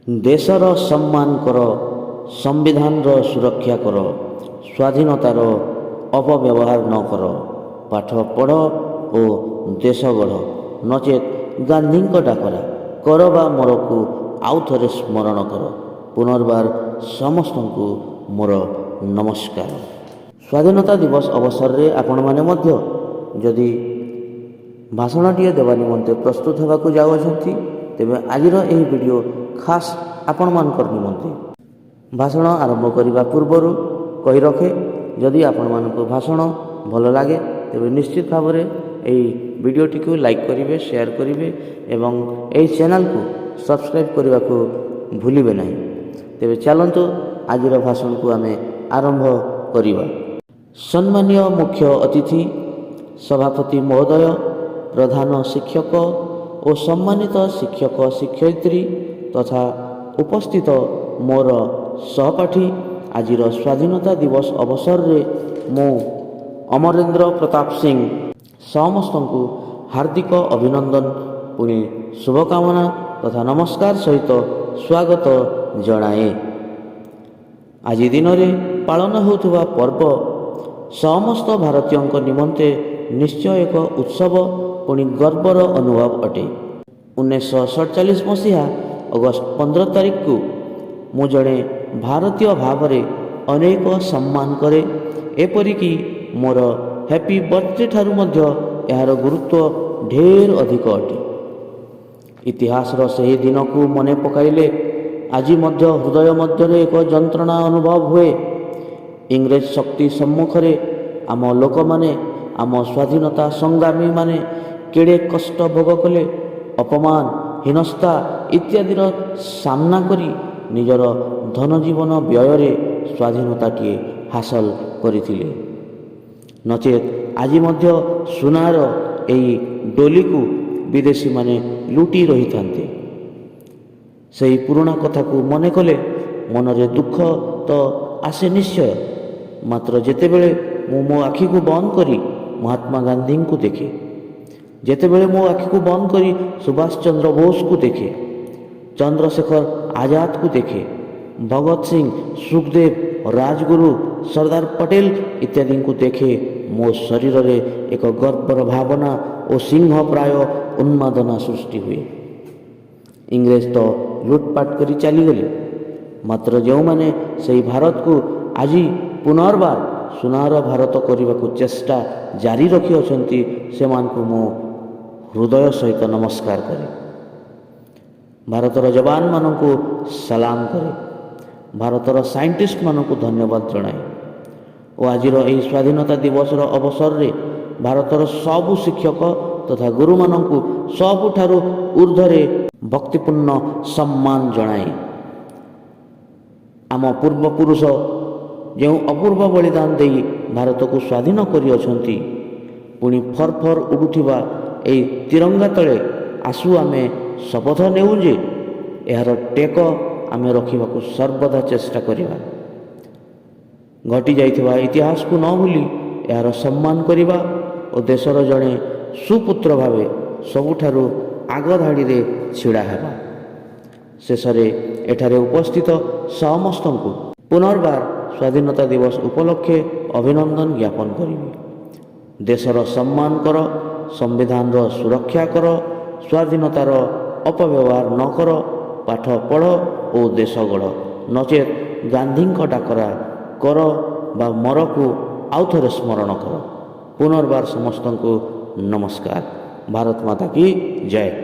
ଦେଶର ସମ୍ମାନ କର, ସମ୍ବିଧାନର ସୁରକ୍ଷା କର, ସ୍ୱାଧୀନତାର ଅପବ୍ୟବହାର ନ କର, ପାଠ ପଢ଼ ଓ ଦେଶ ଗଢ଼, ନଚେତ୍ ଗାନ୍ଧୀଙ୍କ ଡାକରା କର ବା ମରକୁ ଆଉ ଥରେ ସ୍ମରଣ କର। ପୁନର୍ବାର ସମସ୍ତଙ୍କୁ ମୋର ନମସ୍କାର। ସ୍ୱାଧୀନତା ଦିବସ ଅବସରରେ ଆପଣମାନେ ମଧ୍ୟ ଯଦି ଭାଷଣଟିଏ ଦେବା ନିମନ୍ତେ ପ୍ରସ୍ତୁତ ହେବାକୁ ଯାଉଅଛନ୍ତି, ତେବେ ଆଜିର ଏହି ଭିଡ଼ିଓ ଖାସ୍ ଆପଣମାନଙ୍କର ନିମନ୍ତେ। ଭାଷଣ ଆରମ୍ଭ କରିବା ପୂର୍ବରୁ କହି ରଖେ, ଯଦି ଆପଣମାନଙ୍କୁ ଭାଷଣ ଭଲ ଲାଗେ ତେବେ ନିଶ୍ଚିତ ଭାବରେ ଏହି ଭିଡ଼ିଓଟିକୁ ଲାଇକ୍ କରିବେ, ସେୟାର କରିବେ ଏବଂ ଏହି ଚ୍ୟାନେଲକୁ ସବସ୍କ୍ରାଇବ୍ କରିବାକୁ ଭୁଲିବେ ନାହିଁ। ତେବେ ଚାଲନ୍ତୁ ଆଜିର ଭାଷଣକୁ ଆମେ ଆରମ୍ଭ କରିବା। ସମ୍ମାନୀୟ ମୁଖ୍ୟ ଅତିଥି, ସଭାପତି ମହୋଦୟ, ପ୍ରଧାନ ଶିକ୍ଷକ ଓ ସମ୍ମାନିତ ଶିକ୍ଷକ ଶିକ୍ଷୟିତ୍ରୀ ତଥା ଉପସ୍ଥିତ ମୋର ସହପାଠୀ, ଆଜିର ସ୍ୱାଧୀନତା ଦିବସ ଅବସରରେ ମୁଁ ଅମରେନ୍ଦ୍ର ପ୍ରତାପ ସିଂ ସମସ୍ତଙ୍କୁ ହାର୍ଦ୍ଦିକ ଅଭିନନ୍ଦନ, ପୁଣି ଶୁଭକାମନା ତଥା ନମସ୍କାର ସହିତ ସ୍ୱାଗତ ଜଣାଏ। ଆଜି ଦିନରେ ପାଳନ ହେଉଥିବା ପର୍ବ ସମସ୍ତ ଭାରତୀୟଙ୍କ ନିମନ୍ତେ ନିଶ୍ଚୟ ଏକ ଉତ୍ସବ ପୁଣି ଗର୍ବର ଅନୁଭବ ଅଟେ। 1947 ମସିହା ଅଗଷ୍ଟ 15 ତାରିଖକୁ ମୁଁ ଜଣେ ଭାରତୀୟ ଭାବରେ ଅନେକ ସମ୍ମାନ କରେ। ଏପରିକି ମୋର ହ୍ୟାପି ବର୍ଥଡେ ଠାରୁ ମଧ୍ୟ ଏହାର ଗୁରୁତ୍ୱ ଢେର ଅଧିକ ଅଟେ। ଇତିହାସର ସେହି ଦିନକୁ ମନେ ପକାଇଲେ ଆଜି ମଧ୍ୟ ହୃଦୟ ମଧ୍ୟରେ ଏକ ଯନ୍ତ୍ରଣା ଅନୁଭବ ହୁଏ। ଇଂରେଜ ଶକ୍ତି ସମ୍ମୁଖରେ ଆମ ଲୋକମାନେ, ଆମ ସ୍ୱାଧୀନତା ସଂଗ୍ରାମୀମାନେ କେଡ଼େ କଷ୍ଟ ଭୋଗ କଲେ, ଅପମାନ, ହୀନସ୍ତା ଇତ୍ୟାଦିର ସାମ୍ନା କରି ନିଜର ଧନଜୀବନ ବ୍ୟୟରେ ସ୍ୱାଧୀନତାଟିଏ ହାସଲ କରିଥିଲେ। ନଚେତ୍ ଆଜି ମଧ୍ୟ ସୁନାର ଏହି ଡୋଲିକୁ ବିଦେଶୀମାନେ ଲୁଟି ରହିଥାନ୍ତି। ସେହି ପୁରୁଣା କଥାକୁ ମନେ କଲେ ମନରେ ଦୁଃଖ ତ ଆସେ ନିଶ୍ଚୟ, ମାତ୍ର ଯେତେବେଳେ ମୁଁ ମୋ ଆଖିକୁ ବନ୍ଦ କରି ମହାତ୍ମା ଗାନ୍ଧୀଙ୍କୁ ଦେଖେ, ଯେତେବେଳେ ମୋ ଆଖିକୁ ବନ୍ଦ କରି ସୁଭାଷ ଚନ୍ଦ୍ର ବୋଷଙ୍କୁ ଦେଖେ, ଚନ୍ଦ୍ରଶେଖର ଆଜାଦକୁ ଦେଖେ, ଭଗତ ସିଂ, ସୁଖଦେବ, ରାଜଗୁରୁ, ସର୍ଦ୍ଦାର ପଟେଲ ଇତ୍ୟାଦିଙ୍କୁ ଦେଖେ, ମୋ ଶରୀରରେ ଏକ ଗର୍ବର ଭାବନା ଓ ସିଂହ ପ୍ରାୟ ଉନ୍ମାଦନା ସୃଷ୍ଟି ହୁଏ। ଇଂରେଜ ତ ଲୁଟପାଟ କରି ଚାଲିଗଲେ, ମାତ୍ର ଯେଉଁମାନେ ସେହି ଭାରତକୁ ଆଜି ପୁନର୍ବାର ସୁନାର ଭାରତ କରିବାକୁ ଚେଷ୍ଟା ଜାରି ରଖିଅଛନ୍ତି, ସେମାନଙ୍କୁ ମୁଁ ହୃଦୟ ସହିତ ନମସ୍କାର କରେ। ଭାରତର ଯବାନମାନଙ୍କୁ ସଲାମ କରେ, ଭାରତର ସାଇଣ୍ଟିଷ୍ଟମାନଙ୍କୁ ଧନ୍ୟବାଦ ଜଣାଏ ଓ ଆଜିର ଏହି ସ୍ୱାଧୀନତା ଦିବସର ଅବସରରେ ଭାରତର ସବୁ ଶିକ୍ଷକ ତଥା ଗୁରୁମାନଙ୍କୁ ସବୁଠାରୁ ଊର୍ଦ୍ଧ୍ୱରେ ଭକ୍ତିପୂର୍ଣ୍ଣ ସମ୍ମାନ ଜଣାଏ। ଆମ ପୂର୍ବପୁରୁଷ ଯେଉଁ ଅପୂର୍ବ ବଳିଦାନ ଦେଇ ଭାରତକୁ ସ୍ୱାଧୀନ କରିଅଛନ୍ତି, ପୁଣି ଫରଫର ଉଡ଼ୁଥିବା ଏହି ତିରଙ୍ଗା ତଳେ ଆସୁ ଆମେ ଶପଥ ନେଉ ଯେ ଏହାର ଟେକ ଆମେ ରଖିବାକୁ ସର୍ବଦା ଚେଷ୍ଟା କରିବା। ଘଟିଯାଇଥିବା ଇତିହାସକୁ ନ ଭୁଲି ଏହାର ସମ୍ମାନ କରିବା ଓ ଦେଶର ଜଣେ ସୁପୁତ୍ର ଭାବେ ସବୁଠାରୁ ଆଗ ଧାଡ଼ିରେ ଛିଡ଼ା ହେବା। ଶେଷରେ ଏଠାରେ ଉପସ୍ଥିତ ସମସ୍ତଙ୍କୁ ପୁନର୍ବାର ସ୍ୱାଧୀନତା ଦିବସ ଉପଲକ୍ଷେ ଅଭିନନ୍ଦନ ଜ୍ଞାପନ କରିବି। ଦେଶର ସମ୍ମାନ କର, ସମ୍ବିଧାନର ସୁରକ୍ଷା କର, ସ୍ୱାଧୀନତାର ଅପବ୍ୟବହାର ନ କର, ପାଠ ପଢ଼ ଓ ଦେଶ ଗଢ଼, ନଚେତ୍ ଗାନ୍ଧୀଙ୍କ ଡାକରା କର ବା ମରକୁ ଆଉ ଥରେ ସ୍ମରଣ କର। ପୁନର୍ବାର ସମସ୍ତଙ୍କୁ ନମସ୍କାର। ଭାରତ ମାତା କି ଜୟ।